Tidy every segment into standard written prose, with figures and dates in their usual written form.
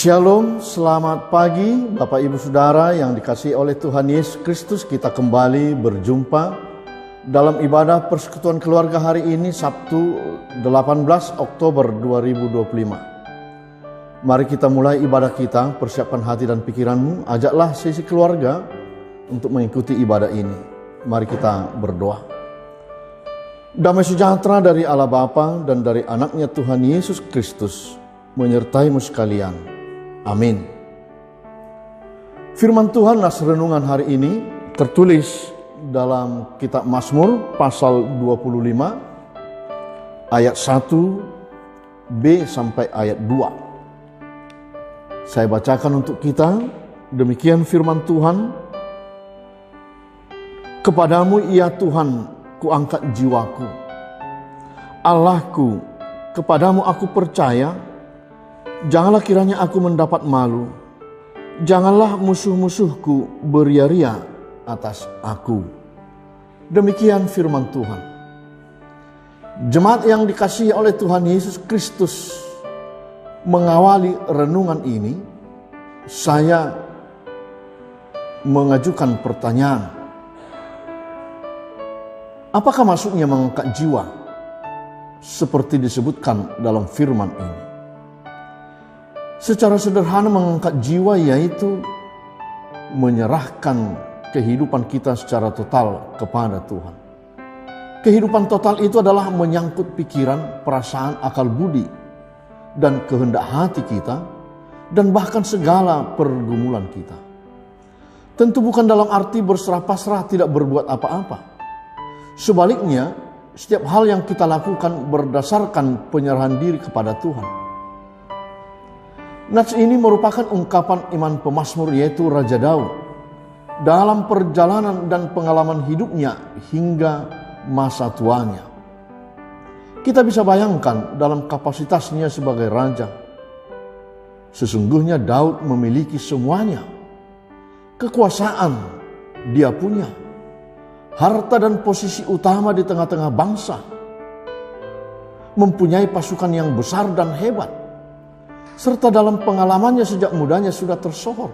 Shalom, selamat pagi Bapak Ibu Saudara yang dikasihi oleh Tuhan Yesus Kristus. Kita kembali berjumpa dalam ibadah persekutuan keluarga hari ini Sabtu 18 Oktober 2025. Mari kita mulai ibadah kita, persiapkan hati dan pikiranmu, ajaklah sesi keluarga untuk mengikuti ibadah ini. Mari kita berdoa. Damai sejahtera dari Allah Bapa dan dari anaknya Tuhan Yesus Kristus menyertaimu sekalian. Amin. Firman Tuhan nas renungan hari ini tertulis dalam kitab Mazmur pasal 25 ayat 1b sampai ayat 2. Saya bacakan untuk kita. Demikian firman Tuhan. Kepadamu ya Tuhan kuangkat jiwaku. Allahku, kepadamu aku percaya. Janganlah kiranya aku mendapat malu. Janganlah musuh-musuhku beria-ria atas aku. Demikian firman Tuhan. Jemaat yang dikasihi oleh Tuhan Yesus Kristus, mengawali renungan ini, saya mengajukan pertanyaan. Apakah maksudnya mengangkat jiwa seperti disebutkan dalam firman ini? Secara sederhana mengangkat jiwa yaitu menyerahkan kehidupan kita secara total kepada Tuhan. Kehidupan total itu adalah menyangkut pikiran, perasaan, akal budi, dan kehendak hati kita, dan bahkan segala pergumulan kita. Tentu bukan dalam arti berserah pasrah tidak berbuat apa-apa. Sebaliknya, setiap hal yang kita lakukan berdasarkan penyerahan diri kepada Tuhan. Nats ini merupakan ungkapan iman pemazmur yaitu Raja Daud dalam perjalanan dan pengalaman hidupnya hingga masa tuanya. Kita bisa bayangkan dalam kapasitasnya sebagai raja. Sesungguhnya Daud memiliki semuanya. Kekuasaan dia punya. Harta dan posisi utama di tengah-tengah bangsa. Mempunyai pasukan yang besar dan hebat. Serta dalam pengalamannya sejak mudanya sudah tersohor.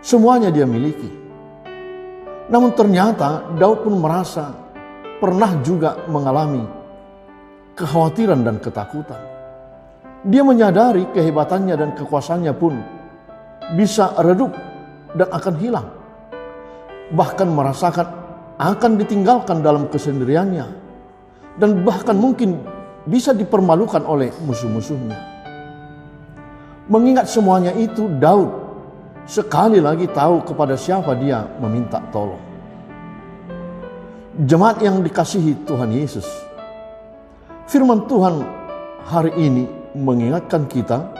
Semuanya dia miliki. Namun ternyata Daud pun merasa pernah juga mengalami kekhawatiran dan ketakutan. Dia menyadari kehebatannya dan kekuasaannya pun bisa redup dan akan hilang. Bahkan merasakan akan ditinggalkan dalam kesendiriannya. Dan bahkan mungkin bisa dipermalukan oleh musuh-musuhnya. Mengingat semuanya itu, Daud sekali lagi tahu kepada siapa dia meminta tolong. Jemaat yang dikasihi Tuhan Yesus, firman Tuhan hari ini mengingatkan kita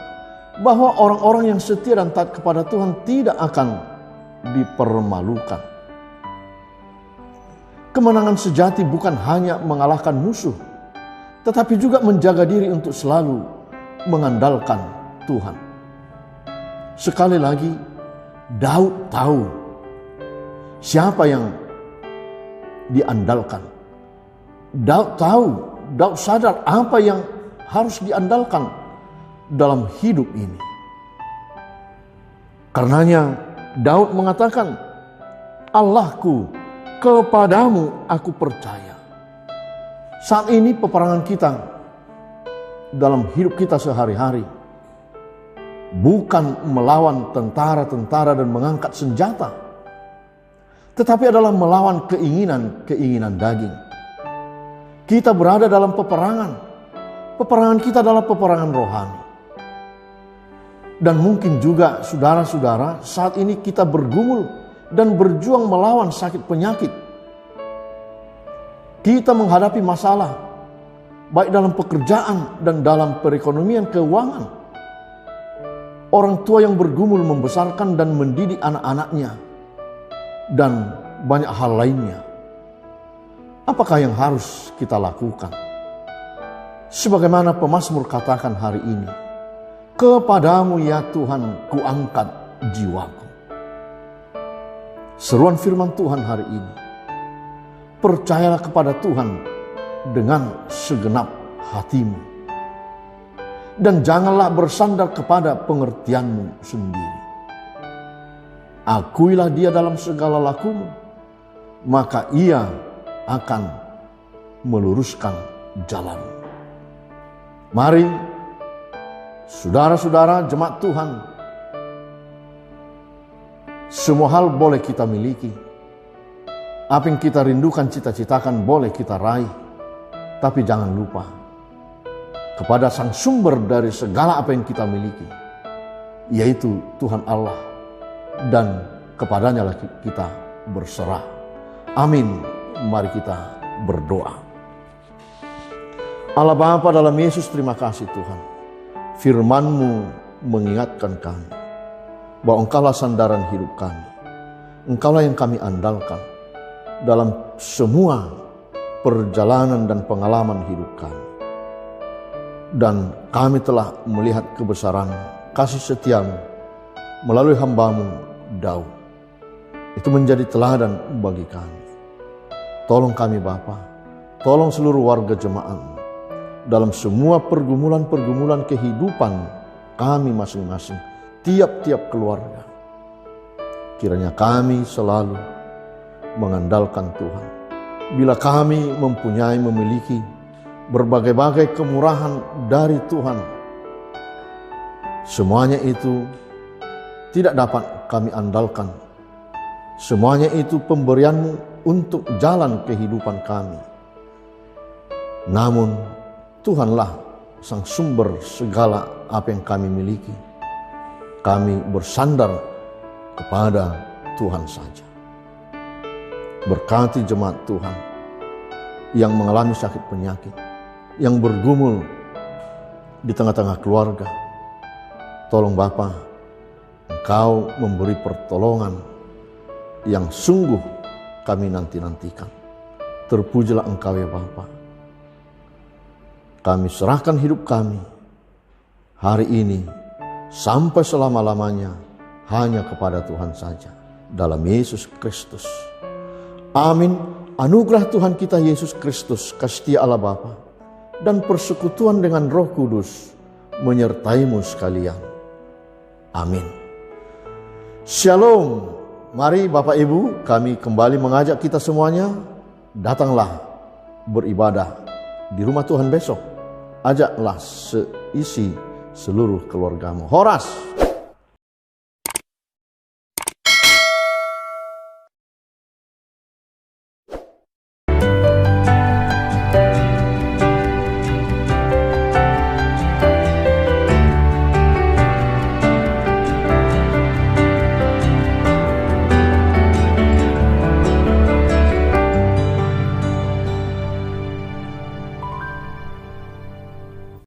bahwa orang-orang yang setia dan taat kepada Tuhan tidak akan dipermalukan. Kemenangan sejati bukan hanya mengalahkan musuh, tetapi juga menjaga diri untuk selalu mengandalkan Tuhan. Sekali lagi, Daud tahu siapa yang diandalkan. Daud sadar apa yang harus diandalkan dalam hidup ini. Karenanya Daud mengatakan, Allahku, kepadamu aku percaya. Saat ini peperangan kita dalam hidup kita sehari-hari bukan melawan tentara-tentara dan mengangkat senjata, tetapi adalah melawan keinginan-keinginan daging. Kita berada dalam peperangan. Peperangan kita adalah peperangan rohani. Dan mungkin juga saudara-saudara saat ini kita bergumul dan berjuang melawan sakit penyakit. Kita menghadapi masalah baik dalam pekerjaan dan dalam perekonomian keuangan. Orang tua yang bergumul membesarkan dan mendidik anak-anaknya. Dan banyak hal lainnya. Apakah yang harus kita lakukan? Sebagaimana pemazmur katakan hari ini. Kepadamu ya Tuhan kuangkat jiwaku. Seruan firman Tuhan hari ini. Percayalah kepada Tuhan dengan segenap hatimu. dan janganlah bersandar kepada pengertianmu sendiri. Akuilah dia dalam segala lakumu, maka ia akan meluruskan jalanmu. Mari, saudara-saudara jemaat Tuhan, semua hal boleh kita miliki. Apa yang kita rindukan, cita-citakan boleh kita raih. Tapi jangan lupa kepada sang sumber dari segala apa yang kita miliki, yaitu Tuhan Allah, dan kepadanya lah kita berserah. Amin. Mari kita berdoa. Allah Bapa dalam Yesus, terima kasih Tuhan. Firman-Mu mengingatkan kami bahwa Engkaulah sandaran hidup kami. Engkaulah yang kami andalkan dalam semua perjalanan dan pengalaman hidup kami. Dan kami telah melihat kebesaran kasih setia-Mu melalui hamba-Mu Daud. Itu menjadi teladan bagi kami. Tolong kami Bapa, tolong seluruh warga jemaat dalam semua pergumulan-pergumulan kehidupan kami masing-masing, tiap-tiap keluarga. Kiranya kami selalu mengandalkan Tuhan. Bila kami memiliki berbagai-bagai kemurahan dari Tuhan, semuanya itu tidak dapat kami andalkan. Semuanya itu pemberian-Mu untuk jalan kehidupan kami. Namun Tuhanlah sang sumber segala apa yang kami miliki. Kami bersandar kepada Tuhan saja. Berkati jemaat Tuhan yang mengalami sakit penyakit, yang bergumul di tengah-tengah keluarga. Tolong Bapa, Engkau memberi pertolongan yang sungguh kami nanti-nantikan. Terpujilah Engkau ya Bapa. Kami serahkan hidup kami hari ini sampai selama-lamanya hanya kepada Tuhan saja. Dalam Yesus Kristus. Amin. Anugerah Tuhan kita Yesus Kristus, kasih Allah Bapa, dan persekutuan dengan Roh Kudus menyertaimu sekalian. Amin. Shalom. Mari Bapak Ibu, kami kembali mengajak kita semuanya, datanglah beribadah di rumah Tuhan besok. Ajaklah seisi seluruh keluargamu. Horas.